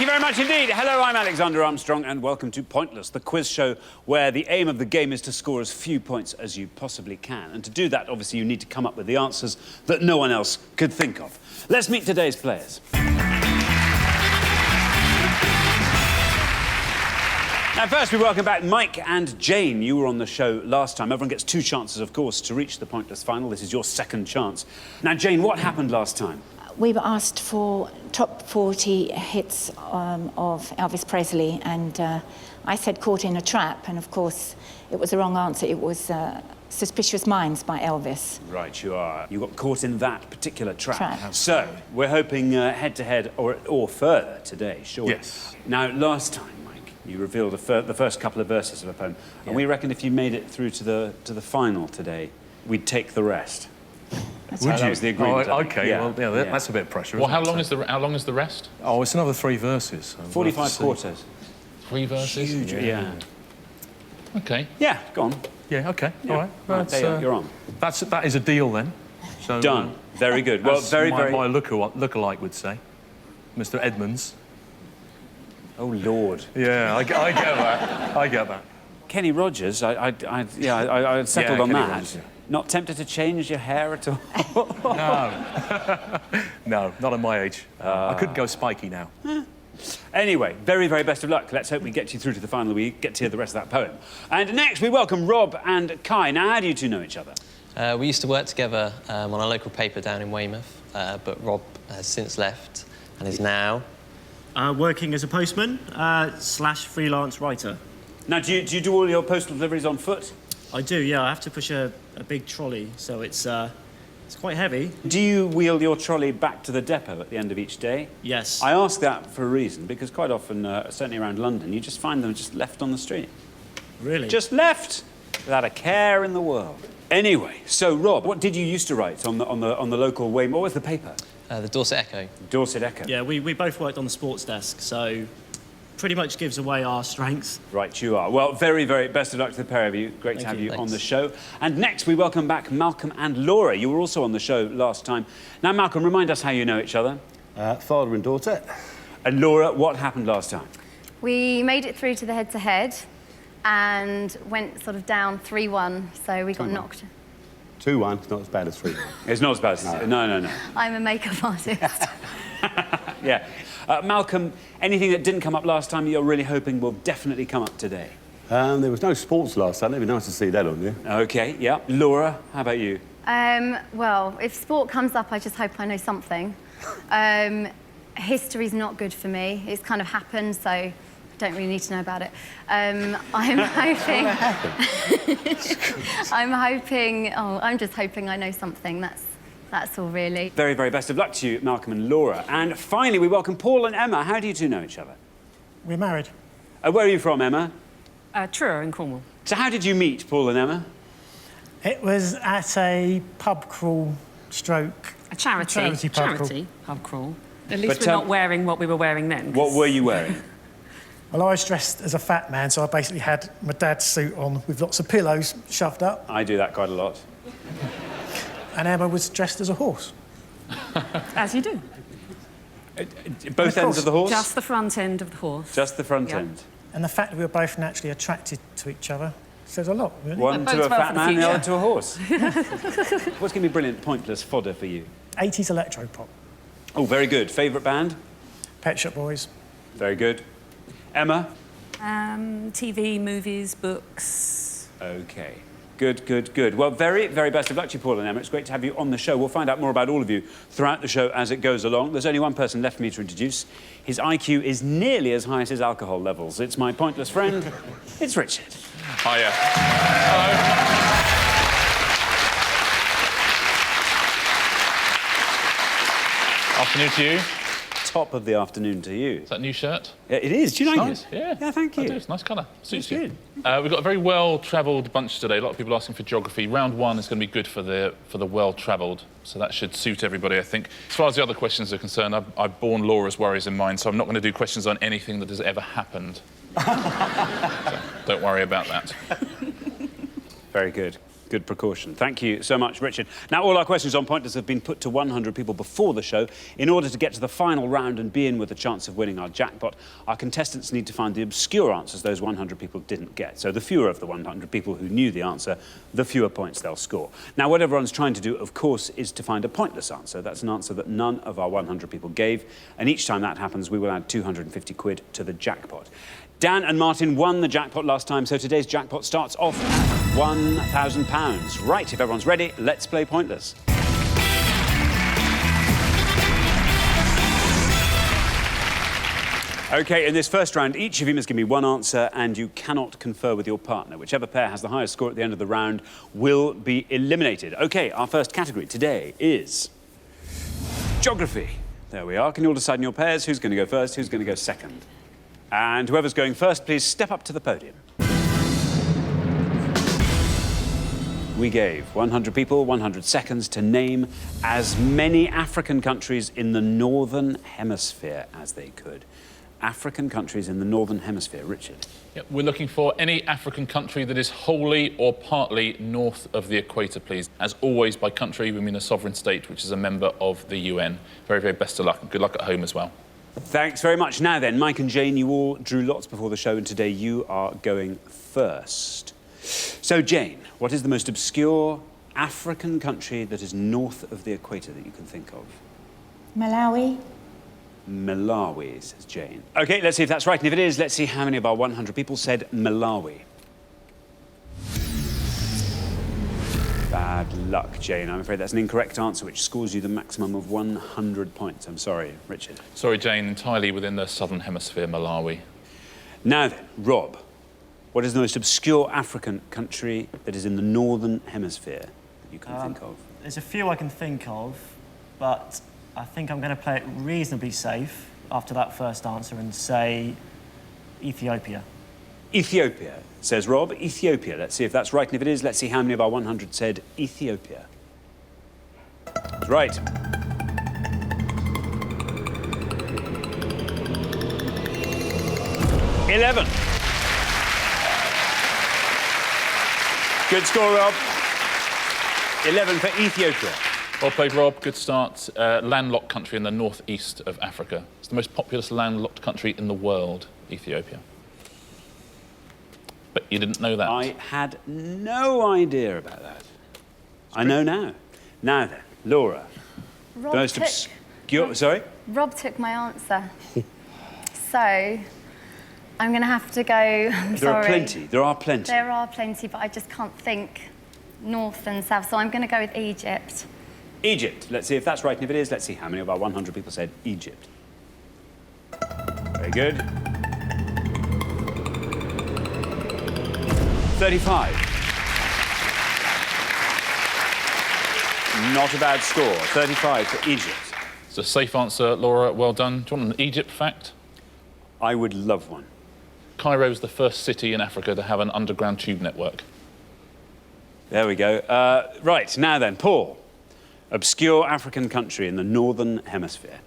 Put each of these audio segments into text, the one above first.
very much indeed. Hello, I'm Alexander Armstrong, and welcome to Pointless, the quiz show where the aim of the game is to score as few points as you possibly can. And to do that, obviously, you need to come up with the answers that no one else could think of. Let's meet today's players. Now, first, we welcome back Mike and Jane. You were on the show last time. Everyone gets 2 chances, of course, to reach the Pointless final. This is your second chance. Now, Jane, what happened last time? We were asked for top 40 hits of Elvis Presley, and I said Caught in a Trap, and of course it was the wrong answer. It was Suspicious Minds by Elvis. Right, you are. You got caught in that particular trap. So, we're hoping head-to-head or further today, sure. Yes. Now, last time, Mike, you revealed the first couple of verses of a poem, and we reckoned if you made it through to the final today, we'd take the rest. That's Would right. you? The agreement. Oh, OK, yeah. well, yeah, that's a bit of pressure, Well, isn't how long is the rest? Oh, it's another 3 verses. So 45 quarters. 3 verses? Huge, yeah. OK. Yeah, go on. Yeah, OK, Yeah. all right. There you're on. That is a deal, then. So, Done. Very good. Well, very... my lookalike would say. Mr. Edmonds. Oh, Lord. Yeah, I get that. I get that. Kenny Rogers, I settled on Kenny that. Rogers, yeah. Not tempted to change your hair at all? No. No, not at my age. I could go spiky now. Anyway, very, very best of luck. Let's hope we get you through to the final. We get to hear the rest of that poem. And next, we welcome Rob and Kai. Now, how do you two know each other? We used to work together on a local paper down in Weymouth, but Rob has since left and is now... working as a postman slash freelance writer. Now, do you do all your postal deliveries on foot? I do, yeah. I have to push a big trolley, so it's quite heavy. Do you wheel your trolley back to the depot at the end of each day? Yes. I ask that for a reason, because quite often, certainly around London, you just find them just left on the street. Really? Just left, without a care in the world. Anyway, so Rob, what did you used to write on the local Weymouth? What was the paper? The Dorset Echo. Dorset Echo. Yeah, we both worked on the sports desk, so pretty much gives away our strengths. Right, you are. Well, very, very best of luck to the pair of you. Great to have you on the show. And next, we welcome back Malcolm and Laura. You were also on the show last time. Now, Malcolm, remind us how you know each other. Father and daughter. And Laura, what happened last time? We made it through to the head-to-head and went sort of down 3-1, so we got knocked. 2-1, it's not as bad as 3-1. It's not as bad as... No. I'm a makeup artist. Yeah. Malcolm, anything that didn't come up last time you're really hoping will definitely come up today? There was no sports last time. It'd be nice to see that on you. OK, yeah. Laura, how about you? Well, if sport comes up, I just hope I know something. History's not good for me. It's kind of happened, so I don't really need to know about it. I'm hoping... I'm just hoping I know something. That's all, really. Very, very best of luck to you, Malcolm and Laura. And finally, we welcome Paul and Emma. How do you two know each other? We're married. Where are you from, Emma? Truro in Cornwall. So how did you meet, Paul and Emma? It was at a pub crawl stroke... A charity pub crawl. At least But, we're not wearing what we were wearing then. What were you wearing? Well, I was dressed as a fat man, so I basically had my dad's suit on with lots of pillows shoved up. I do that quite a lot. And Emma was dressed as a horse. As you do. Both ends of the horse? Just the front end of the horse. Just the front end. And the fact that we were both naturally attracted to each other says a lot, really. One to a fat man, the other to a horse. What's going to be brilliant, pointless fodder for you? 80s electro-pop. Oh, very good. Favourite band? Pet Shop Boys. Very good. Emma? TV, movies, books. OK. Good. Well, very, very best of luck to you, Paul and Emma. It's great to have you on the show. We'll find out more about all of you throughout the show as it goes along. There's only one person left for me to introduce. His IQ is nearly as high as his alcohol levels. It's my pointless friend. It's Richard. Hiya. Hello. Afternoon to you. Top of the afternoon to you. Is that a new shirt? Yeah, it is. Do you like Nice, it? yeah. Yeah, thank you. I do. It's a nice colour. Suits It's you. good. We've got a very well-travelled bunch today. A lot of people asking for geography. Round 1 is going to be good for the well-travelled, so that should suit everybody, I think. As far as the other questions are concerned, I've borne Laura's worries in mind, so I'm not going to do questions on anything that has ever happened. So don't worry about that. Very good. Good precaution. Thank you so much, Richard. Now, all our questions on Pointless have been put to 100 people before the show. In order to get to the final round and be in with a chance of winning our jackpot, our contestants need to find the obscure answers those 100 people didn't get. So the fewer of the 100 people who knew the answer, the fewer points they'll score. Now, what everyone's trying to do, of course, is to find a pointless answer. That's an answer that none of our 100 people gave. And each time that happens, we will add 250 quid to the jackpot. Dan and Martin won the jackpot last time, so today's jackpot starts off at £1,000. Right, if everyone's ready, let's play Pointless. OK, in this first round, each of you must give me one answer and you cannot confer with your partner. Whichever pair has the highest score at the end of the round will be eliminated. OK, our first category today is geography. There we are. Can you all decide in your pairs who's going to go first, who's going to go second? And whoever's going first, please step up to the podium. We gave 100 people 100 seconds to name as many African countries in the Northern Hemisphere as they could. African countries in the Northern Hemisphere. Richard? Yep, we're looking for any African country that is wholly or partly north of the equator, please. As always, by country, we mean a sovereign state, which is a member of the UN. Very, very best of luck, and good luck at home as well. Thanks very much. Now then, Mike and Jane, you all drew lots before the show, and today you are going first. So, Jane, what is the most obscure African country that is north of the equator that you can think of? Malawi. Malawi, says Jane. OK, let's see if that's right. And if it is, let's see how many of our 100 people said Malawi. Bad luck, Jane. I'm afraid that's an incorrect answer, which scores you the maximum of 100 points. I'm sorry, Richard. Sorry, Jane, entirely within the Southern Hemisphere, Malawi. Now then, Rob, what is the most obscure African country that is in the Northern Hemisphere that you can think of? There's a few I can think of, but I think I'm going to play it reasonably safe after that first answer and say Ethiopia. Ethiopia, says Rob. Ethiopia. Let's see if that's right. And if it is, let's see how many of our 100 said Ethiopia. That's right. $11. Good score, Rob. 11 for Ethiopia. Well played, Rob. Good start. Landlocked country in the northeast of Africa. It's the most populous landlocked country in the world, Ethiopia. But you didn't know that. I had no idea about that. I know now. Now then, Laura. Rob Sorry? Rob took my answer. So, I'm going to have to go... There are plenty. There are plenty. There are plenty, but I just can't think north and south, so I'm going to go with Egypt. Egypt. Let's see if that's right, and if it is, let's see how many of our 100 people said Egypt. Very good. 35. Not a bad score. 35 for Egypt. It's a safe answer, Laura. Well done. Do you want an Egypt fact? I would love one. Cairo's the first city in Africa to have an underground tube network. There we go. Right, now then, Paul. Obscure African country in the Northern Hemisphere.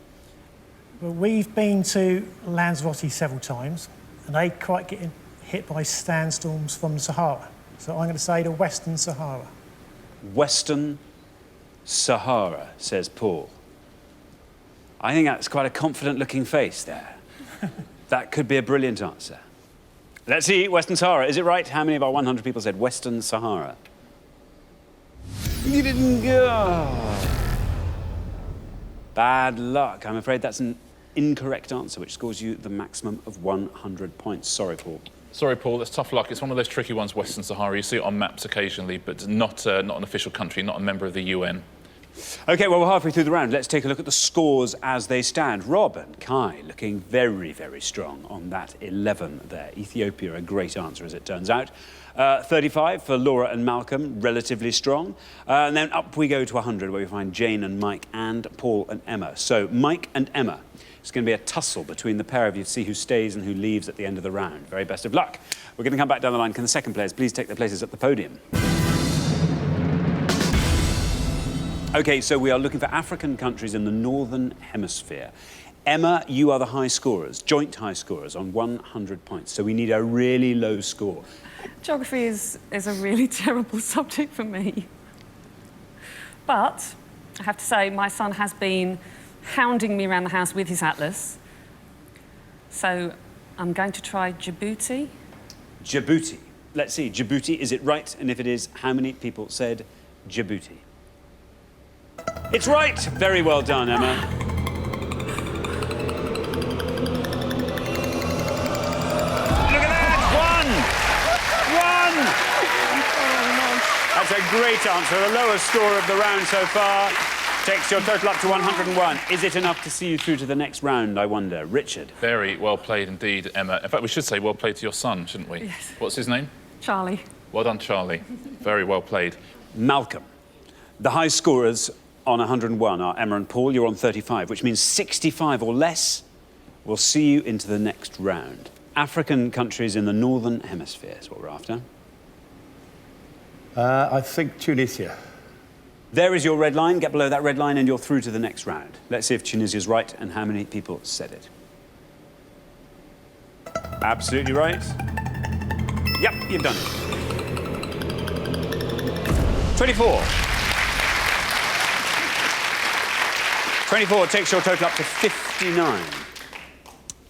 Well, we've been to Lanzarote several times, and they quite get hit by sandstorms from the Sahara. So I'm going to say the Western Sahara. Western Sahara, says Paul. I think that's quite a confident-looking face there. That could be a brilliant answer. Let's see, Western Sahara. Is it right? How many of our 100 people said Western Sahara? You didn't go. Bad luck. I'm afraid that's an incorrect answer, which scores you the maximum of 100 points. Sorry, Paul. Sorry, Paul, that's tough luck. It's one of those tricky ones, Western Sahara. You see it on maps occasionally, but not an official country, not a member of the UN. OK, well, we're halfway through the round. Let's take a look at the scores as they stand. Rob and Kai looking very, very strong on that 11 there. Ethiopia, a great answer, as it turns out. 35 for Laura and Malcolm, relatively strong. And then up we go to 100, where we find Jane and Mike and Paul and Emma. So, Mike and Emma. It's going to be a tussle between the pair of you to see who stays and who leaves at the end of the round. Very best of luck. We're going to come back down the line. Can the second players please take their places at the podium? OK, so we are looking for African countries in the Northern Hemisphere. Emma, you are the high scorers, joint high scorers on 100 points. So we need a really low score. Geography is a really terrible subject for me. But I have to say, my son has been hounding me around the house with his atlas. So I'm going to try Djibouti. Djibouti. Let's see, Djibouti, is it right? And if it is, how many people said Djibouti? It's right! Very well done, Emma. Look at that! One! That's a great answer. The lowest score of the round so far takes your total up to 101. Is it enough to see you through to the next round, I wonder? Richard? Very well played indeed, Emma. In fact, we should say well played to your son, shouldn't we? Yes. What's his name? Charlie. Well done, Charlie. Very well played. Malcolm. The high scorers on 101 are Emma and Paul. You're on 35, which means 65 or less will see you into the next round. African countries in the Northern Hemisphere is what we're after. I think Tunisia. There is your red line. Get below that red line and you're through to the next round. Let's see if Tunisia's right and how many people said it. Absolutely right. Yep, you've done it. 24. 24 takes your total up to 59.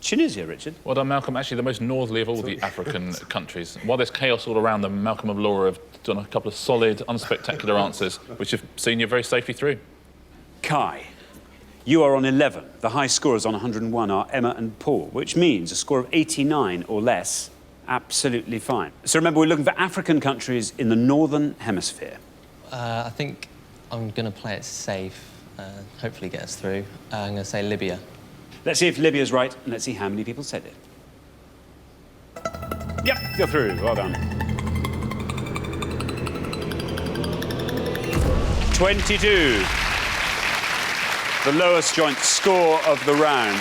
Tunisia, Richard. Well done, Malcolm. Actually, the most northerly of all the African countries. While there's chaos all around them, Malcolm and Laura have done a couple of solid, unspectacular answers, which have seen you very safely through. Kai, you are on 11. The high scorers on 101 are Emma and Paul, which means a score of 89 or less, absolutely fine. So remember, we're looking for African countries in the Northern Hemisphere. I think I'm going to play it safe, hopefully get us through. I'm going to say Libya. Let's see if Libya's right, and let's see how many people said it. Yep, you're through. Well done. 22. The lowest joint score of the round.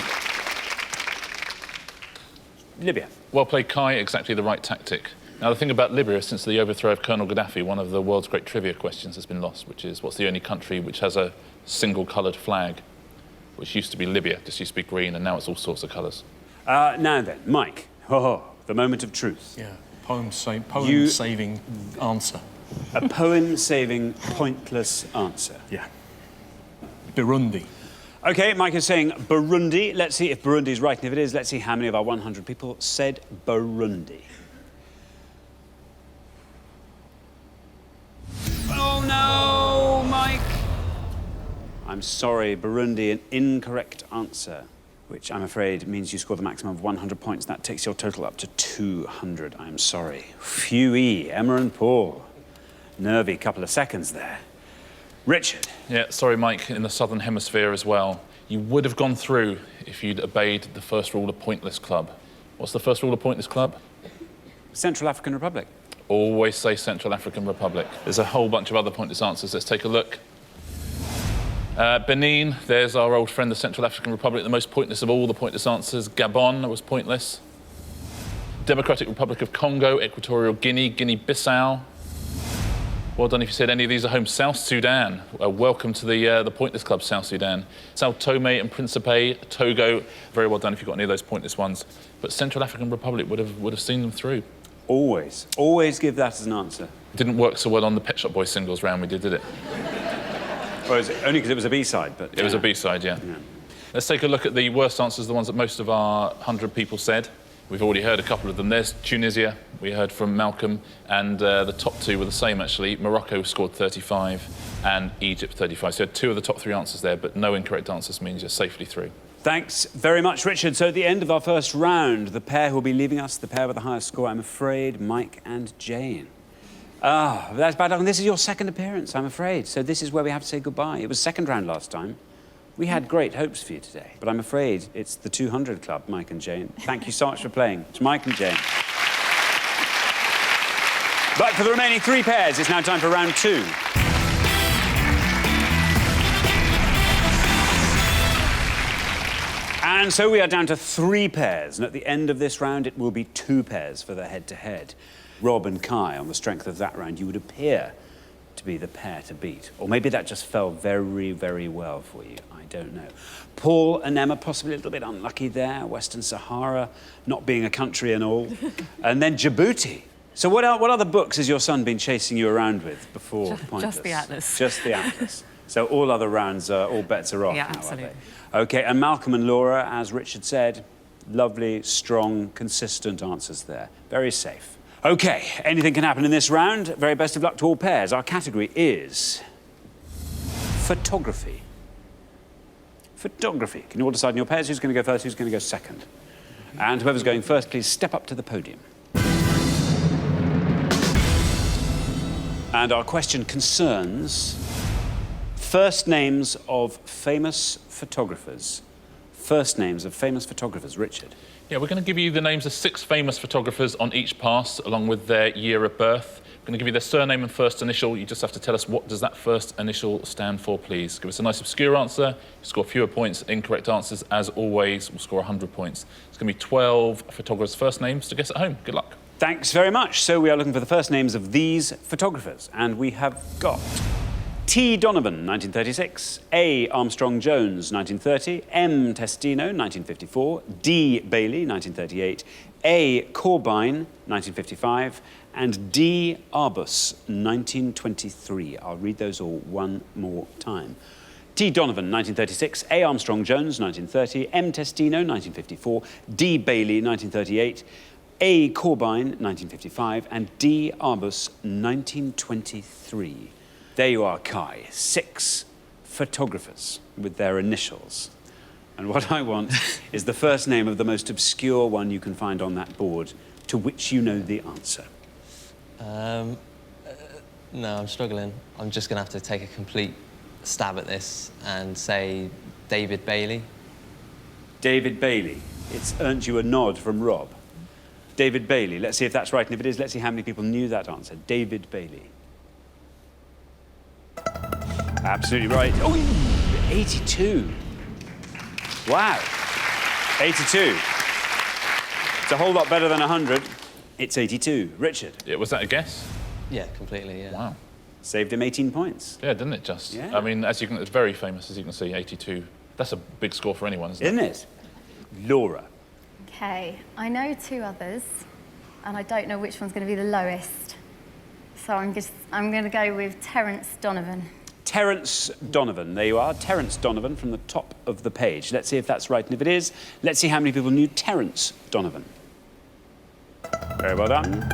Libya. Well played, Kai. Exactly the right tactic. Now, the thing about Libya, since the overthrow of Colonel Gaddafi, one of the world's great trivia questions has been lost, which is, what's the only country which has a single-coloured flag? Which used to be Libya, just used to be green, and now it's all sorts of colours. Now then, Mike. The moment of truth. Yeah, poem-saving answer. A poem-saving, pointless answer. Yeah. Burundi. OK, Mike is saying Burundi. Let's see if Burundi's right, and if it is, let's see how many of our 100 people said Burundi. Oh, no, Mike. I'm sorry, Burundi, an incorrect answer, which I'm afraid means you score the maximum of 100 points. That takes your total up to 200. I'm sorry. Phew-ee, Emma and Paul. Nervy couple of seconds there. Richard. Yeah, sorry, Mike, in the Southern Hemisphere as well. You would have gone through if you'd obeyed the first rule of Pointless Club. What's the first rule of Pointless Club? Central African Republic. Always say Central African Republic. There's a whole bunch of other pointless answers. Let's take a look. Benin, there's our old friend, the Central African Republic, the most pointless of all the pointless answers. Gabon was pointless. Democratic Republic of Congo, Equatorial Guinea, Guinea-Bissau. Well done if you said any of these are home. South Sudan, welcome to the Pointless Club, South Sudan. Sao Tome and Principe, Togo, very well done if you got any of those pointless ones. But Central African Republic would have seen them through. Always give that as an answer. It didn't work so well on the Pet Shop Boys singles round we did it? Or is it only because it was a B-side, but... It was a B-side, yeah. Let's take a look at the worst answers, the ones that most of our 100 people said. We've already heard a couple of them. There's Tunisia, we heard from Malcolm, and the top two were the same, actually. Morocco scored 35 and Egypt 35. So you had two of the top three answers there, but no incorrect answers means you're safely through. Thanks very much, Richard. So at the end of our first round, the pair who will be leaving us, the pair with the highest score, I'm afraid, Mike and Jane. That's bad luck. And this is your second appearance, I'm afraid. So this is where we have to say goodbye. It was second round last time. We had great hopes for you today, but I'm afraid it's the 200 Club, Mike and Jane. Thank you so much for playing. To Mike and Jane. But for the remaining three pairs, it's now time for round two. And so we are down to three pairs, and at the end of this round, it will be two pairs for the head-to-head. Rob and Kai, on the strength of that round, you would appear to be the pair to beat. Or maybe that just fell very, very well for you. I don't know. Paul and Emma, possibly a little bit unlucky there. Western Sahara, not being a country and all. And then Djibouti. So what other books has your son been chasing you around with before Pointless? Just the Atlas. Just the Atlas. So all other rounds, all bets are off Yeah, now, absolutely. are they? OK, and Malcolm and Laura, as Richard said, lovely, strong, consistent answers there. Very safe. OK, anything can happen in this round. Very best of luck to all pairs. Our category is photography. Photography. Can you all decide in your pairs who's going to go first, who's going to go second? And whoever's going first, please step up to the podium. And our question concerns first names of famous photographers. First names of famous photographers. Richard. Yeah, we're going to give you the names of 6 famous photographers on each pass, along with their year of birth. We're going to give you their surname and first initial. You just have to tell us what does that first initial stand for, please. Give us a nice obscure answer. You score fewer points. Incorrect answers, as always, will score 100 points. It's going to be 12 photographers' first names to guess at home. Good luck. Thanks very much. So we are looking for the first names of these photographers. And we have got T. Donovan, 1936, A. Armstrong Jones, 1930, M. Testino, 1954, D. Bailey, 1938, A. Corbine, 1955, and D. Arbus, 1923. I'll read those all one more time. T. Donovan, 1936, A. Armstrong Jones, 1930, M. Testino, 1954, D. Bailey, 1938, A. Corbine, 1955, and D. Arbus, 1923. There you are, Kai. 6 photographers with their initials. And what I want is the first name of the most obscure one you can find on that board, to which you know the answer. No, I'm struggling. I'm just going to have to take a complete stab at this and say David Bailey. David Bailey. It's earned you a nod from Rob. David Bailey. Let's see if that's right, and if it is, let's see how many people knew that answer. David Bailey. Absolutely right. Oh, 82. Wow. 82. It's a whole lot better than 100. It's 82. Richard. Yeah, was that a guess? Yeah, completely, yeah. Wow. Saved him 18 points. Yeah, didn't it just? Yeah. I mean, it's very famous, as you can see, 82. That's a big score for anyone, isn't it? Isn't it? Laura. Okay, I know 2 others, and I don't know which one's going to be the lowest. So I'm going to go with Terence Donovan. Terence Donovan. There you are. Terence Donovan from the top of the page. Let's see if that's right, and if it is, let's see how many people knew Terence Donovan. Very well done.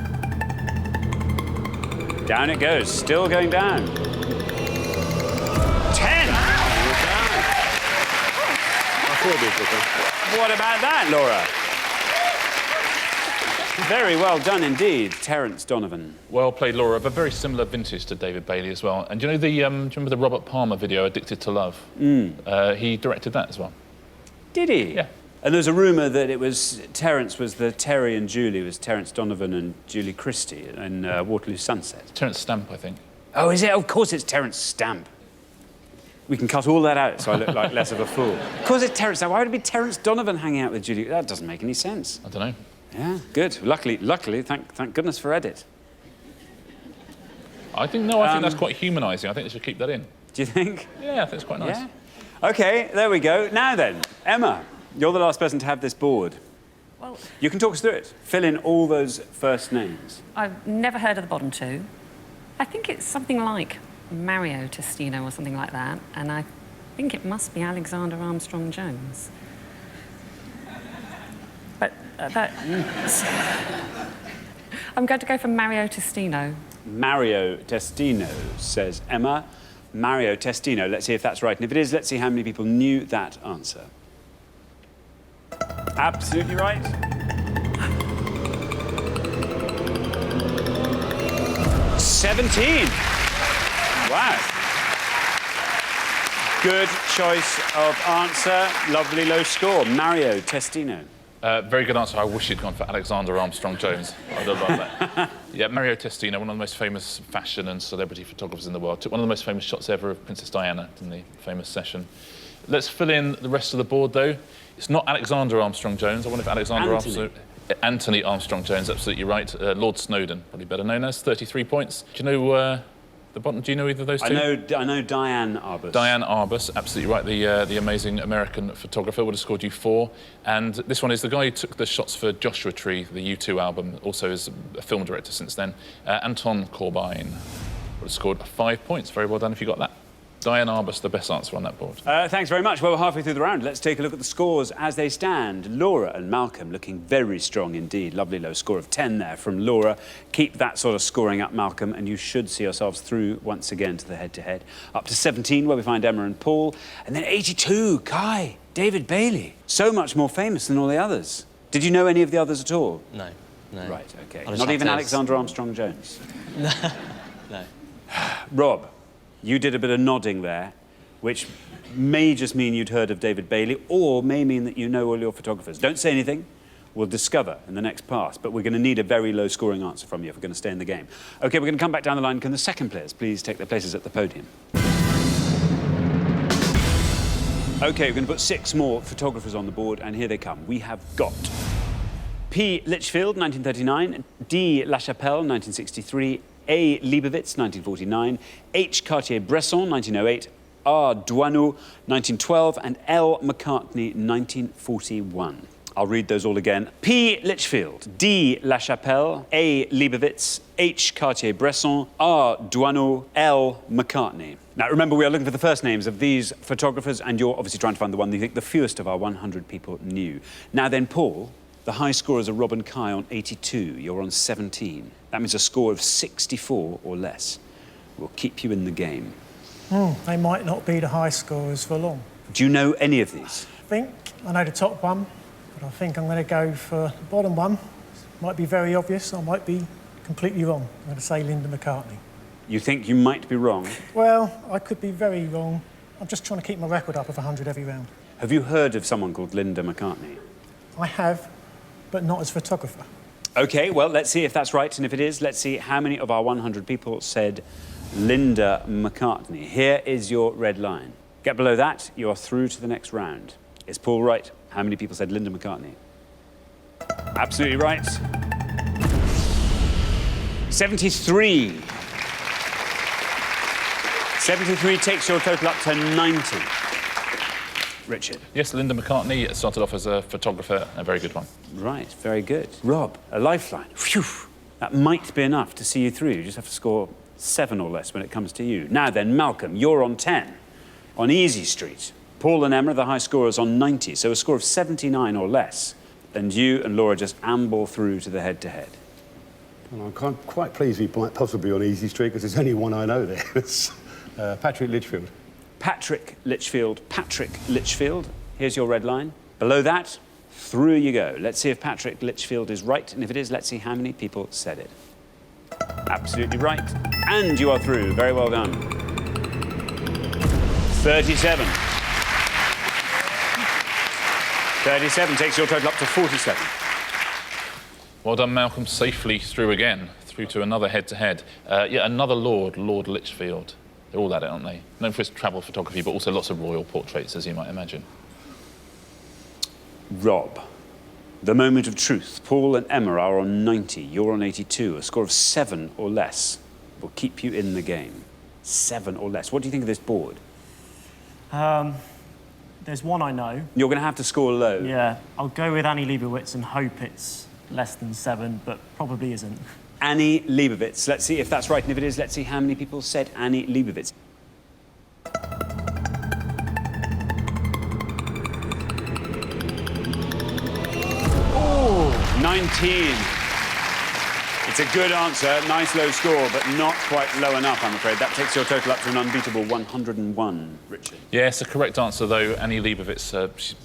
Down it goes. Still going down. 10! What about that, Laura? Very well done indeed, Terence Donovan. Well played, Laura. Of a very similar vintage to David Bailey as well. And do you know do you remember the Robert Palmer video, Addicted to Love? He directed that as well. Did he? Yeah. And there's a rumour that it was Terence was the Terry and Julie was Terence Donovan and Julie Christie in Waterloo Sunset. Terence Stamp, I think. Oh, is it? Of course it's Terence Stamp. We can cut all that out so I look like less of a fool. Of course it's Terence Stamp. Why would it be Terence Donovan hanging out with Julie? That doesn't make any sense. I don't know. Yeah, good. Luckily, thank goodness for edit. I think that's quite humanising. I think they should keep that in. Do you think? Yeah, I think it's quite nice. Yeah. OK, there we go. Now then, Emma, you're the last person to have this board. Well, you can talk us through it. Fill in all those first names. I've never heard of the bottom 2. I think it's something like Mario Testino or something like that, and I think it must be Alexander Armstrong Jones. But I'm going to go for Mario Testino. Mario Testino, says Emma. Mario Testino. Let's see if that's right. And if it is, let's see how many people knew that answer. Absolutely right. $17. Wow. Good choice of answer. Lovely low score. Mario Testino. Very good answer. I wish you'd gone for Alexander Armstrong Jones. I'd have loved that. Yeah, Mario Testino, one of the most famous fashion and celebrity photographers in the world, took one of the most famous shots ever of Princess Diana in the famous session. Let's fill in the rest of the board, though. It's not Alexander Armstrong Jones. I wonder if Anthony Armstrong Jones, absolutely right. Lord Snowdon, probably better known as, 33 points. Do you know the bottom, do you know either of those two? I know Diane Arbus. Diane Arbus, absolutely right. The amazing American photographer would have scored you 4. And this one is the guy who took the shots for Joshua Tree, the U2 album, also is a film director since then. Anton Corbijn would have scored 5 points. Very well done if you got that. Diane Arbus, the best answer on that board. Thanks very much. Well, we're halfway through the round. Let's take a look at the scores as they stand. Laura and Malcolm looking very strong indeed. Lovely low score of 10 there from Laura. Keep that sort of scoring up, Malcolm, and you should see yourselves through once again to the head-to-head. Up to 17, where we find Emma and Paul. And then 82, Kai, David Bailey. So much more famous than all the others. Did you know any of the others at all? No, no. Right, OK. I'll just Not have even to- Alexander Armstrong Jones? No. Rob, you did a bit of nodding there, which may just mean you'd heard of David Bailey, or may mean that you know all your photographers. Don't say anything. We'll discover in the next pass, but we're going to need a very low-scoring answer from you if we're going to stay in the game. OK, we're going to come back down the line. Can the second players please take their places at the podium? OK, we're going to put 6 more photographers on the board, and here they come. We have got P. Litchfield, 1939, D. Lachapelle, 1963, A. Leibovitz, 1949, H. Cartier-Bresson, 1908, R. Douaneau, 1912, and L. McCartney, 1941. I'll read those all again. P. Litchfield, D. Lachapelle, A. Leibovitz, H. Cartier-Bresson, R. Douaneau, L. McCartney. Now, remember, we are looking for the first names of these photographers, and you're obviously trying to find the one that you think the fewest of our 100 people knew. Now then, Paul, the high scorers are Rob and Kai on 82. You're on 17. That means a score of 64 or less will keep you in the game. They might not be the high scorers for long. Do you know any of these? I think I know the top one, but I think I'm going to go for the bottom one. Might be very obvious, I might be completely wrong. I'm going to say Linda McCartney. You think you might be wrong? Well, I could be very wrong. I'm just trying to keep my record up of 100 every round. Have you heard of someone called Linda McCartney? I have, but not as photographer. OK, well, let's see if that's right, and if it is, let's see how many of our 100 people said Linda McCartney. Here is your red line. Get below that, you are through to the next round. Is Paul right? How many people said Linda McCartney? Absolutely right. 73. 73 takes your total up to 90. Richard. Yes, Linda McCartney started off as a photographer, a very good one. Right, very good. Rob, a lifeline. Phew. That might be enough to see you through. You just have to score 7 or less when it comes to you. Now then, Malcolm, you're on 10 on Easy Street. Paul and Emma are the high scorers on 90, so a score of 79 or less. And you and Laura just amble through to the head-to-head. Well, I'm quite pleased we might possibly be on Easy Street, because there's only one I know there. It's Patrick Litchfield. Patrick Litchfield. Here's your red line. Below that, through you go. Let's see if Patrick Litchfield is right, and if it is, let's see how many people said it. Absolutely right. And you are through. Very well done. 37. 37 takes your total up to 47. Well done, Malcolm. Safely through again, through to another head-to-head. Yeah, another Lord Litchfield. They're all at it, aren't they? Known for his travel photography, but also lots of royal portraits, as you might imagine. Rob, the moment of truth. Paul and Emma are on 90. You're on 82. A score of 7 or less will keep you in the game. 7 or less. What do you think of this board? There's one I know. You're going to have to score low. Yeah, I'll go with Annie Leibovitz and hope it's less than 7, but probably isn't. Annie Leibovitz. Let's see if that's right, and if it is, let's see how many people said Annie Leibovitz. Oh, 19. It's a good answer, nice low score, but not quite low enough, I'm afraid. That takes your total up to an unbeatable 101, Richard. Yes, the correct answer, though. Annie Leibovitz, she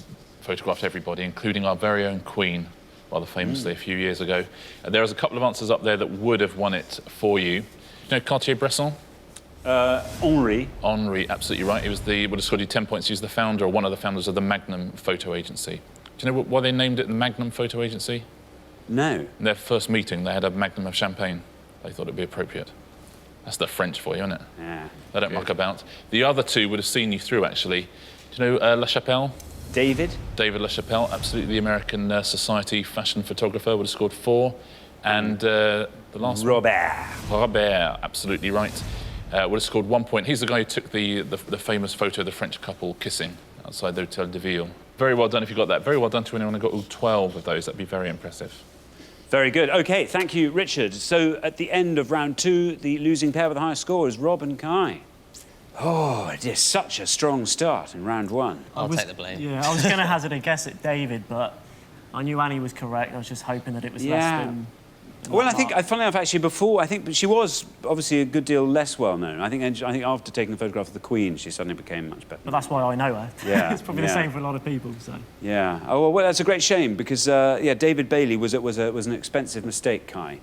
photographed everybody, including our very own Queen, rather famously a few years ago. There is a couple of answers up there that would have won it for you. Do you know Cartier-Bresson? Henri. Henri, absolutely right. He was would have scored you 10 points. He was the founder, or one of the founders of the Magnum Photo Agency. Do you know why they named it the Magnum Photo Agency? No. In their first meeting, they had a magnum of champagne. They thought it'd be appropriate. That's the French for you, isn't it? Yeah. They don't muck about. The other two would have seen you through, actually. Do you know Lachapelle? David? David Lachapelle, absolutely, the American Society fashion photographer, would have scored 4. And the last Robert. Robert, absolutely right. would have scored 1 point. He's the guy who took the famous photo of the French couple kissing outside the Hotel de Ville. Very well done if you got that. Very well done to anyone who got all 12 of those. That'd be very impressive. Very good. OK, thank you, Richard. So at the end of round 2, the losing pair with the highest score is Rob and Kai. Oh, it is such a strong start in round 1. I'll take the blame. Yeah, I was going to hazard a guess at David, but I knew Annie was correct. I was just hoping that it was less than... Well, I think, funnily enough, actually, before, I think she was obviously a good deal less well-known. I think after taking the photograph of the Queen, she suddenly became much better. But that's why I know her. Yeah. It's probably the same for a lot of people, so... Yeah. Oh, well, that's a great shame, because, yeah, David Bailey was an expensive mistake, Kai.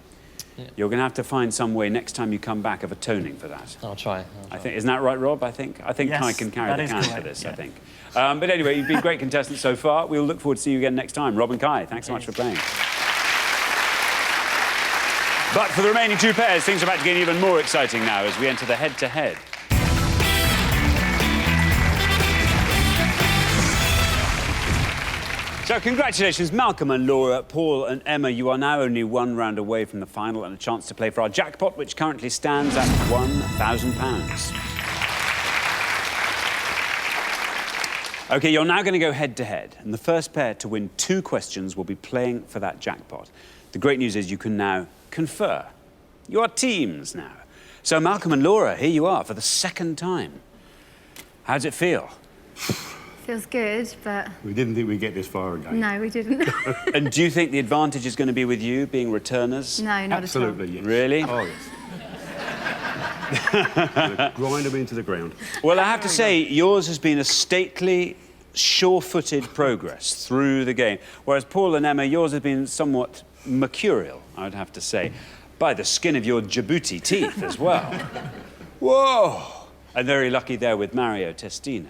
Yeah. You're going to have to find some way next time you come back of atoning for that. I'll try. I think, isn't that right, Rob? I think yes, Kai can carry the can for this, yeah. I think. But anyway, you've been great contestants so far. We'll look forward to seeing you again next time. Rob and Kai, thanks so much for playing. But for the remaining 2 pairs, things are about to get even more exciting now as we enter the head-to-head. So congratulations, Malcolm and Laura, Paul and Emma. You are now only 1 round away from the final and a chance to play for our jackpot, which currently stands at £1,000. OK, you're now going to go head-to-head, and the first pair to win 2 questions will be playing for that jackpot. The great news is you can now confer. You are teams now. So Malcolm and Laura, here you are for the 2nd time. How does it feel? Feels good, but... We didn't think we'd get this far again. No, we didn't. And do you think the advantage is going to be with you, being returners? No, not Absolutely, at all. yes. Really? Oh, yes. Grind them into the ground. Well, I have to say, yours has been a stately, sure-footed progress through the game, whereas Paul and Emma, yours has been somewhat mercurial, I would have to say, by the skin of your Djibouti teeth as well. Whoa! And very lucky there with Mario Testino.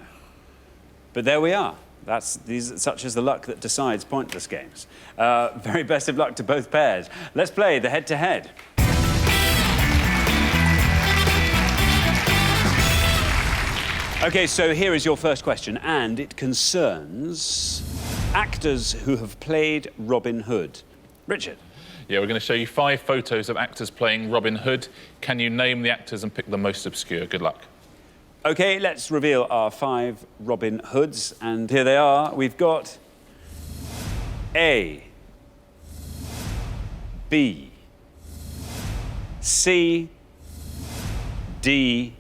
But there we are. Such is the luck that decides pointless games. Very best of luck to both pairs. Let's play the head-to-head. OK, so here is your first question, and it concerns actors who have played Robin Hood. Richard. Yeah, we're going to show you 5 photos of actors playing Robin Hood. Can you name the actors and pick the most obscure? Good luck. OK, let's reveal our 5 Robin Hoods, and here they are. We've got A, B, C, D,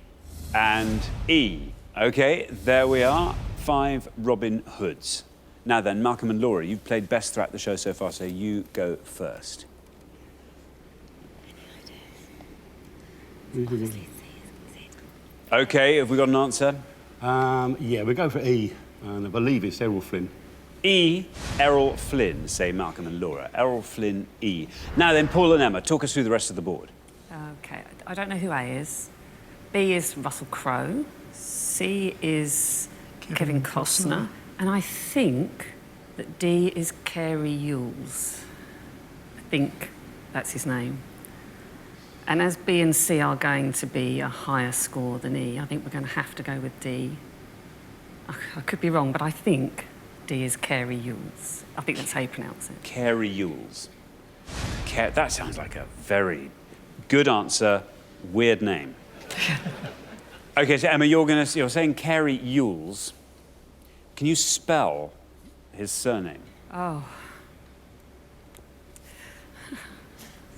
and E. OK, there we are, 5 Robin Hoods. Now then, Malcolm and Laura, you've played best throughout the show so far, so you go first. OK, have we got an answer? Yeah, we go for E, and I believe it's Errol Flynn. E, Errol Flynn, say Malcolm and Laura. Errol Flynn, E. Now then, Paul and Emma, talk us through the rest of the board. OK, I don't know who A is. B is Russell Crowe. C is Kevin Costner. And I think that D is Carey Yules. I think that's his name. And as B and C are going to be a higher score than E, I think we're going to have to go with D. I could be wrong, but I think D is Carey Yules. I think that's how you pronounce it. Carey Yules. That sounds like a very good answer, weird name. OK, so Emma, you're saying Carey Yules. Can you spell his surname? Oh.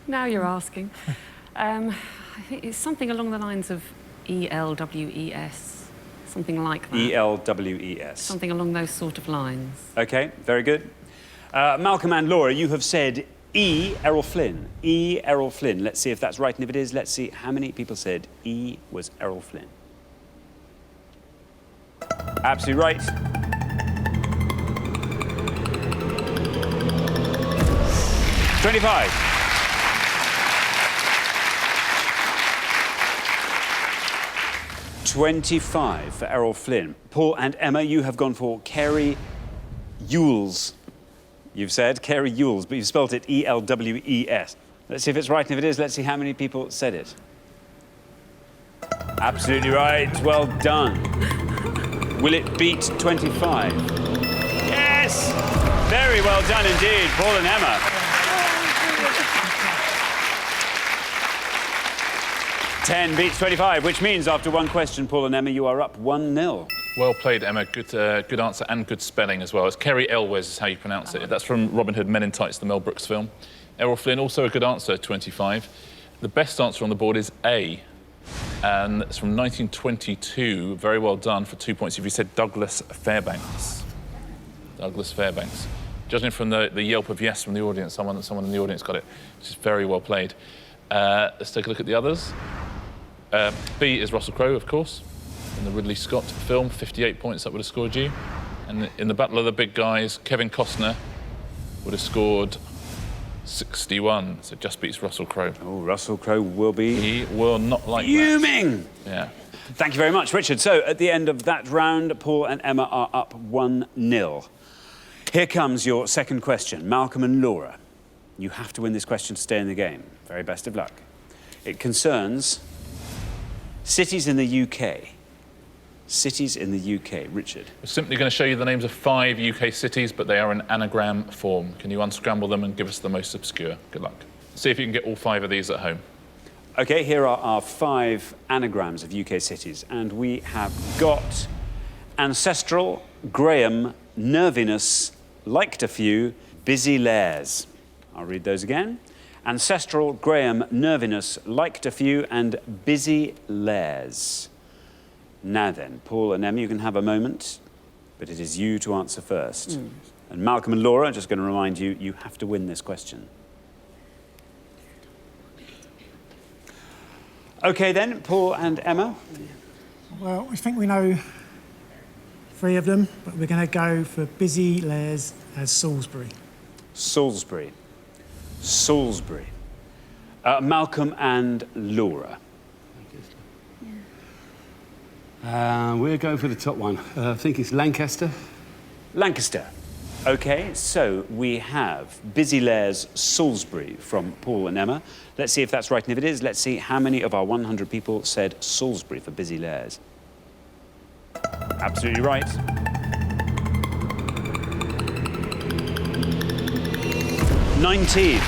Now you're asking. I think it's something along the lines of E-L-W-E-S, something like that. E-L-W-E-S. Something along those sort of lines. OK, very good. Malcolm and Laura, you have said E, Errol Flynn. E, Errol Flynn. Let's see if that's right, and if it is, let's see how many people said E was Errol Flynn. Absolutely right. $25. $25 for Errol Flynn. Paul and Emma, you have gone for Carey Yules. You've said Carey Yules, but you've spelled it E-L-W-E-S. Let's see if it's right, and if it is, let's see how many people said it. Absolutely right. Well done. Will it beat 25? Yes! Very well done indeed, Paul and Emma. 10 beats 25, which means after one question, Paul and Emma, you are up 1-0. Well played, Emma. Good answer and good spelling as well. It's Kerry Elwes is how you pronounce it. That's from Robin Hood Men in Tights, the Mel Brooks film. Errol Flynn, also a good answer, 25. The best answer on the board is A, and it's from 1922. Very well done for 2 points if you said Douglas Fairbanks. Douglas Fairbanks. Judging from the yelp of yes from the audience, someone in the audience got it, which is very well played. Let's take a look at the others. B is Russell Crowe, of course, in the Ridley Scott film. 58 points that would have scored you. And in the Battle of the Big Guys, Kevin Costner would have scored 61, so just beats Russell Crowe. Oh, Russell Crowe will be... He will not like fuming! That. Yeah. Thank you very much, Richard. So, at the end of that round, Paul and Emma are up 1-0. Here comes your second question. Malcolm and Laura, you have to win this question to stay in the game. Very best of luck. It concerns cities in the UK. Cities in the UK. Richard. We're simply going to show you the names of 5 UK cities, but they are in anagram form. Can you unscramble them and give us the most obscure? Good luck. See if you can get all 5 of these at home. OK, here are our 5 anagrams of UK cities. And we have got ancestral, Graham, nerviness, liked a few, busy lares. I'll read those again. Ancestral, Graham, nerviness, liked a few, and busy lares. Now then, Paul and Emma, you can have a moment, but it is you to answer first. And Malcolm and Laura, just going to remind you, you have to win this question. OK then, Paul and Emma. Well, I think we know 3 of them, but we're going to go for busy lares as Salisbury. Salisbury. Salisbury. Malcolm and Laura. We're going for the top one. I think it's Lancaster. Lancaster. OK, so we have Busy Lares, Salisbury from Paul and Emma. Let's see if that's right, and if it is, let's see how many of our 100 people said Salisbury for Busy Lares. Absolutely right. 19.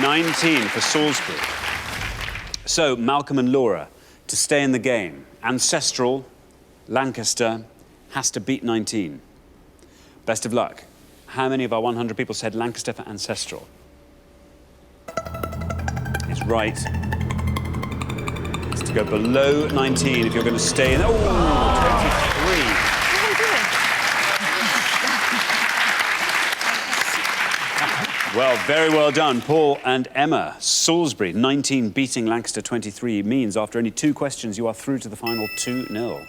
19 for Salisbury. So, Malcolm and Laura, to stay in the game, ancestral, Lancaster, has to beat 19. Best of luck. How many of our 100 people said Lancaster for ancestral? It's right. It's to go below 19 if you're going to stay in... Oh, 23. Well, very well done, Paul and Emma. Salisbury, 19, beating Lancaster, 23, means after only 2 questions, you are through to the final 2-0. You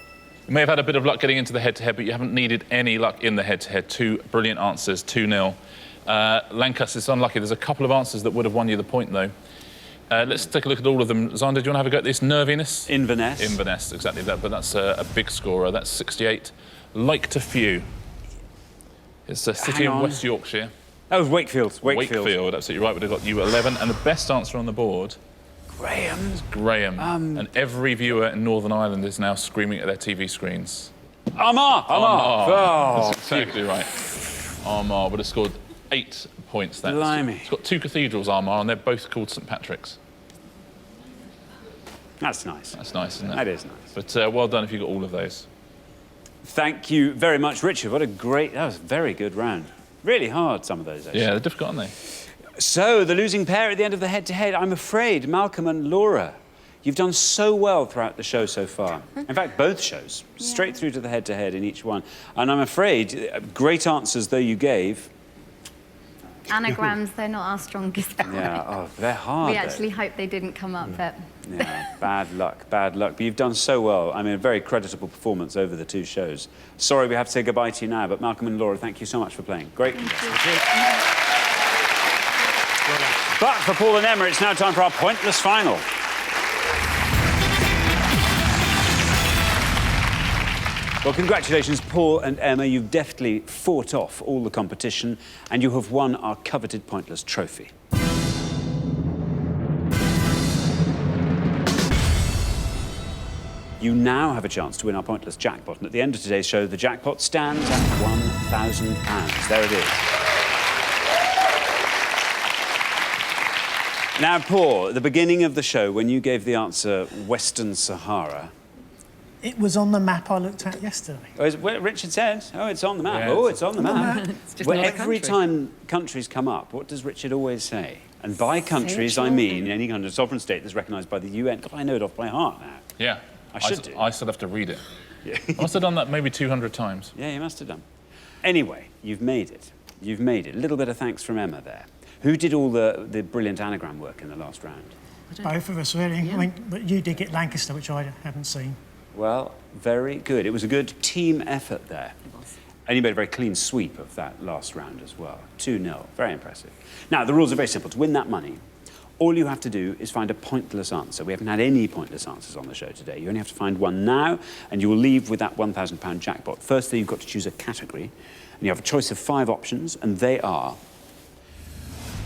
may have had a bit of luck getting into the head-to-head, but you haven't needed any luck in the head-to-head. 2 brilliant answers, 2-0. Lancaster's unlucky. There's a couple of answers that would have won you the point, though. Let's take a look at all of them. Zander, do you want to have a go at this? Nerviness? Inverness. Inverness, exactly that, but that's a big scorer. That's 68. Liked a few. It's a city in West Yorkshire. Oh, Wakefield. Wakefield, absolutely right. Would have got you 11. And the best answer on the board... Graham. Is Graham. And every viewer in Northern Ireland is now screaming at their TV screens. Armagh! Oh, that's exactly right. Armagh would have scored 8 points. Blimey. It's got 2 cathedrals, Armagh, and they're both called St Patrick's. That's nice. That's nice, isn't it? That is nice. But well done if you got all of those. Thank you very much, Richard. What a great... That was a very good round. Really hard, some of those, actually. Yeah, they're difficult, aren't they? So, the losing pair at the end of the head-to-head, I'm afraid, Malcolm and Laura. You've done so well throughout the show so far. In fact, both shows. Straight through to the head-to-head in each one. And I'm afraid, great answers though you gave... Anagrams, they're not our strongest point. Yeah, oh, they're hard, We actually hope they didn't come up, but... Yeah, bad luck, bad luck. But you've done so well. I mean, a very creditable performance over the 2 shows. Sorry we have to say goodbye to you now, but Malcolm and Laura, thank you so much for playing. Great. But for Paul and Emma, it's now time for our pointless final. Well, congratulations, Paul and Emma. You've deftly fought off all the competition and you have won our coveted Pointless trophy. You now have a chance to win our Pointless jackpot, and at the end of today's show, the jackpot stands at £1,000. There it is. Now, Paul, at the beginning of the show, when you gave the answer Western Sahara... It was on the map I looked at yesterday. Oh, well, Richard said, oh, it's on the map. Yeah, oh, it's on the map. It's just Well, not a every country. time countries come up, what does Richard always say? And by countries, I mean any kind of sovereign state that's recognised by the UN. God, I know it off by heart now. Yeah. I should do. I still have to read it. Yeah. I must have done that maybe 200 times. Yeah, you must have done. Anyway, you've made it. You've made it. A little bit of thanks from Emma there. Who did all the brilliant anagram work in the last round? Both of us, really. Yeah. I mean, but you did get Lancaster, which I haven't seen. Well, very good. It was a good team effort there. It was. And you made a very clean sweep of that last round as well. 2-0. Very impressive. Now, the rules are very simple. To win that money, all you have to do is find a pointless answer. We haven't had any pointless answers on the show today. You only have to find one now, and you will leave with that £1,000 jackpot. Firstly, you've got to choose a category, and you have a choice of 5 options, and they are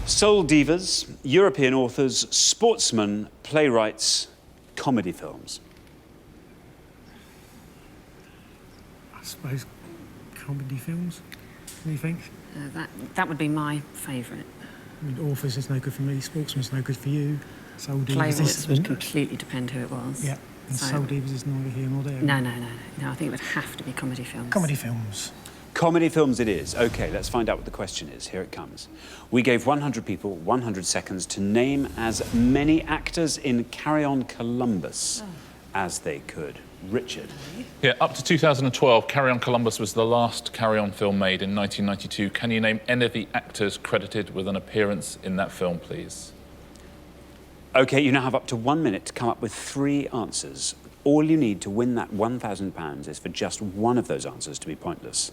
soul divas, European authors, sportsmen, playwrights, comedy films. I suppose comedy films. What do you think? That would be my favourite. I mean, authors is no good for me. Sportsman's no good for you. Soul Divas Playwrights would completely depend who it was. Yeah. And So- Soul Divas is neither here nor there. No, I think it would have to be comedy films. Comedy films. Comedy films it is. OK, let's find out what the question is. Here it comes. We gave 100 people 100 seconds to name as many actors in Carry On Columbus as they could. Richard. Yeah, up to 2012, Carry On Columbus was the last Carry On film made in 1992. Can you name any of the actors credited with an appearance in that film, please? OK, you now have up to 1 minute to come up with 3 answers. All you need to win that £1,000 is for just one of those answers to be pointless.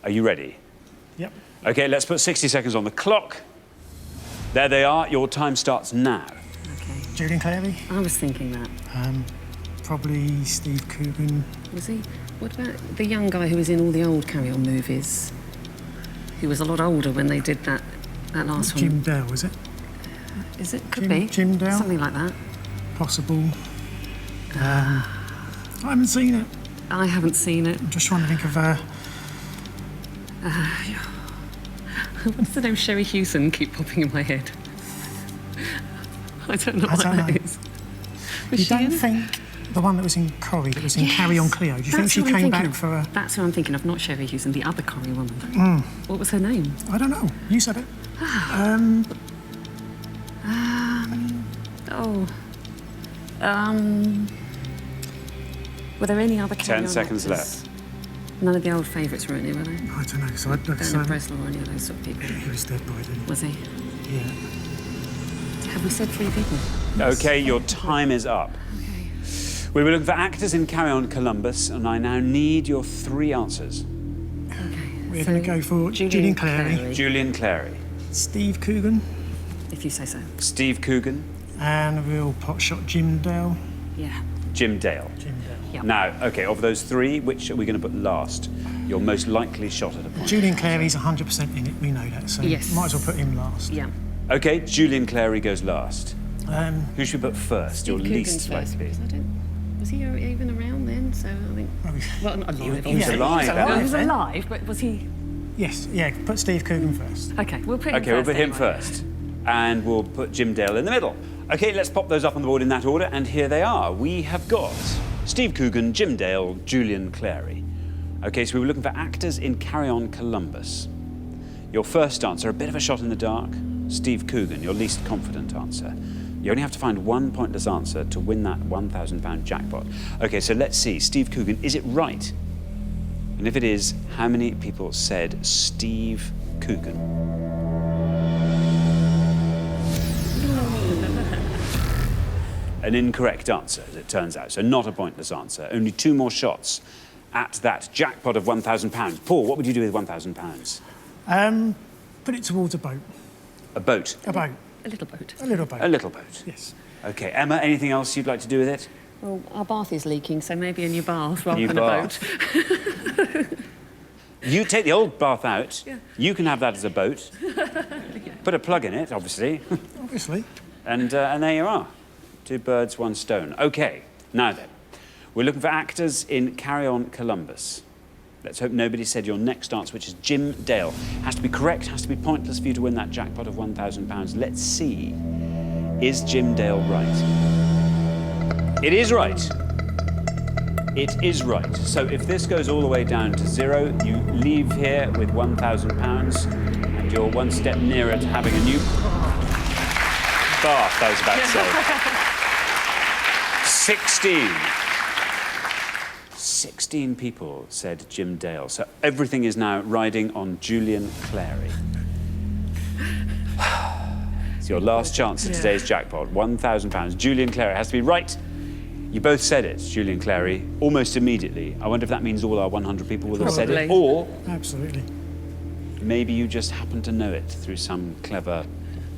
Are you ready? Yep. OK, let's put 60 seconds on the clock. There they are. Your time starts now. Okay. Julian Clary. I was thinking that. Probably Steve Coogan. Was he? What about the young guy who was in all the old Carry On movies? He was a lot older when they did that last Jim one. Dale, is it? Is it? Could Jim- be. Jim Dale? Something like that. Possible. I haven't seen it. I haven't seen it. I'm just trying to think of... What's the name? Sherry Hewson keep popping in my head. I don't know I what don't that know. is. Was You she don't in? think the one that was in Corrie, that was in Yes, Carry On Cleo, do you think that's she who I'm came thinking back of. for a... That's who I'm thinking of, not Sherry Hewson, the other Corrie woman. What was her name? I don't know. You said it. Were there any other Carry 10 On seconds actors? left. None of the old favourites were in it, were they? I don't know. So I'd look Bernard Breslau or any of those sort of people. He was dead by then. Was he? Yeah. Have we said 3 people? OK, your time is up. Okay. We were looking for actors in Carry On Columbus, and I now need your 3 answers. Okay. We're going to go for Julian Clary, Julian Clary, Steve Coogan, If you say so. Steve Coogan, and a real potshot Jim Dale. Yeah. Jim Dale. Jim Dale. Yep. Now, OK, of those 3, which are we going to put last? Your most likely shot at a point. Julian Clary's 100% in it, we know that, so Yes. might as well put him last. Yeah. OK, Julian Clary goes last. Um, Who should we put first? Steve Your least Coogan's first, likely. because I don't... Was he even around then? So I think... Well, not alive, He was obviously. alive, No, he was then. alive, but was he... yes, yeah, put Steve Coogan first. OK, we'll put him OK, we'll first put him anyway. first. And we'll put Jim Dale in the middle. OK, let's pop those up on the board in that order, and here they are. We have got Steve Coogan, Jim Dale, Julian Clary. OK, so we were looking for actors in Carry On Columbus. Your first answer, a bit of a shot in the dark, Steve Coogan, your least confident answer. You only have to find one pointless answer to win that £1,000 jackpot. OK, so let's see. Steve Coogan, is it right? And if it is, how many people said Steve Coogan? An incorrect answer, as it turns out, so not a pointless answer. Only 2 more shots at that jackpot of £1,000. Paul, what would you do with £1,000? Put it towards a boat. A boat. A boat. A little boat. A little boat. A little boat. Yes. OK, Emma, anything else you'd like to do with it? Well, our bath is leaking, so maybe a new bath rather New than bath. a boat. You take the old bath out. Yeah. You can have that as a boat. Put a plug in it, obviously. Obviously. And there you are. 2 birds, 1 stone. OK, now then. We're looking for actors in Carry On Columbus. Let's hope nobody said your next answer, which is Jim Dale. Has to be correct, has to be pointless for you to win that jackpot of £1,000. Let's see Is Jim Dale right? It is right. It is right. So if this goes all the way down to 0, you leave here with £1,000 and you're one step nearer to having a new bath, I was about to say. 16 people said Jim Dale. So everything is now riding on Julian Clary. It's your last chance at today's jackpot, £1,000. Julian Clary, it has to be right. You both said it, Julian Clary, almost immediately. I wonder if that means all our 100 people will have said it, or... Absolutely. Maybe you just happen to know it through some clever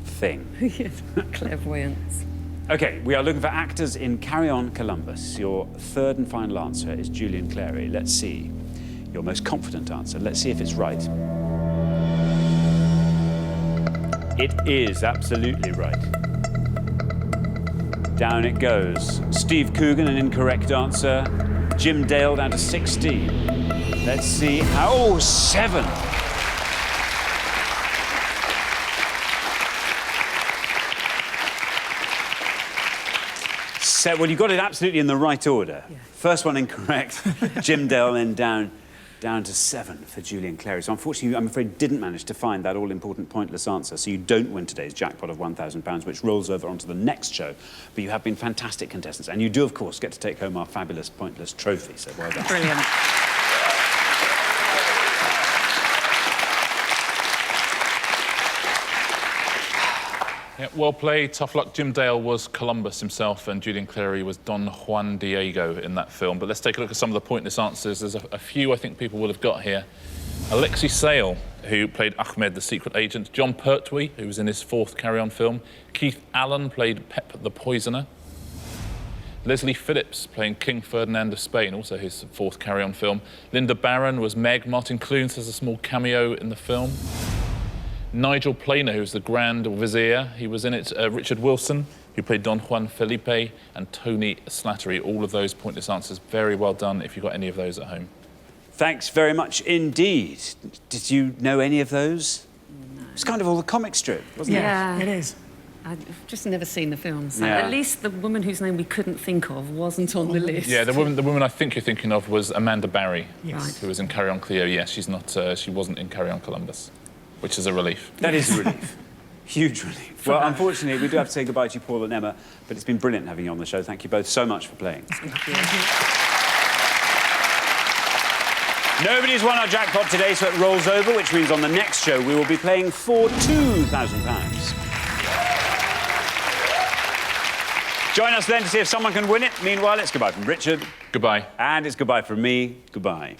thing. Yes, clairvoyance. OK, we are looking for actors in Carry On Columbus. Your third and final answer is Julian Clary. Let's see. Your most confident answer. Let's see if it's right. It is absolutely right. Down it goes. Steve Coogan, an incorrect answer. Jim Dale down to 16. Let's see how... Oh, 7. Well, you got it absolutely in the right order. Yeah. First one incorrect, Jim Dale, then down to 7 for Julian Clary. So unfortunately, I'm afraid, didn't manage to find that all-important pointless answer. So you don't win today's jackpot of £1,000, which rolls over onto the next show. But you have been fantastic contestants. And you do, of course, get to take home our fabulous pointless trophy. So well done. Brilliant. Yeah, well played, tough luck. Jim Dale was Columbus himself and Julian Clary was Don Juan Diego in that film. But let's take a look at some of the pointless answers. There's a few I think people will have got here. Alexei Sale, who played Ahmed, the secret agent. John Pertwee, who was in his 4th Carry On film. Keith Allen played Pep the Poisoner. Leslie Phillips playing King Ferdinand of Spain, also his 4th Carry On film. Linda Barron was Meg. Martin Clunes has a small cameo in the film. Nigel Planer, who's the Grand Vizier, he was in it. Richard Wilson, who played Don Juan Felipe, and Tony Slattery. All of those pointless answers. Very well done if you've got any of those at home. Thanks very much indeed. Did you know any of those? No. It's kind of all the comic strip, wasn't it? Yeah, it is. I've just never seen the film, so Yeah. at least the woman whose name we couldn't think of wasn't on the list. Yeah, the woman I think you're thinking of was Amanda Barry, Yes. who was in Carry On Cleo. Yes, she's not. She wasn't in Carry On Columbus, which is a relief. That is a relief. Huge relief. Well, unfortunately, we do have to say goodbye to you, Paul and Emma, but it's been brilliant having you on the show. Thank you both so much for playing. Thank you. Nobody's won our jackpot today, so it rolls over, which means on the next show we will be playing for £2,000. Join us then to see if someone can win it. Meanwhile, it's goodbye from Richard. Goodbye. And it's goodbye from me. Goodbye.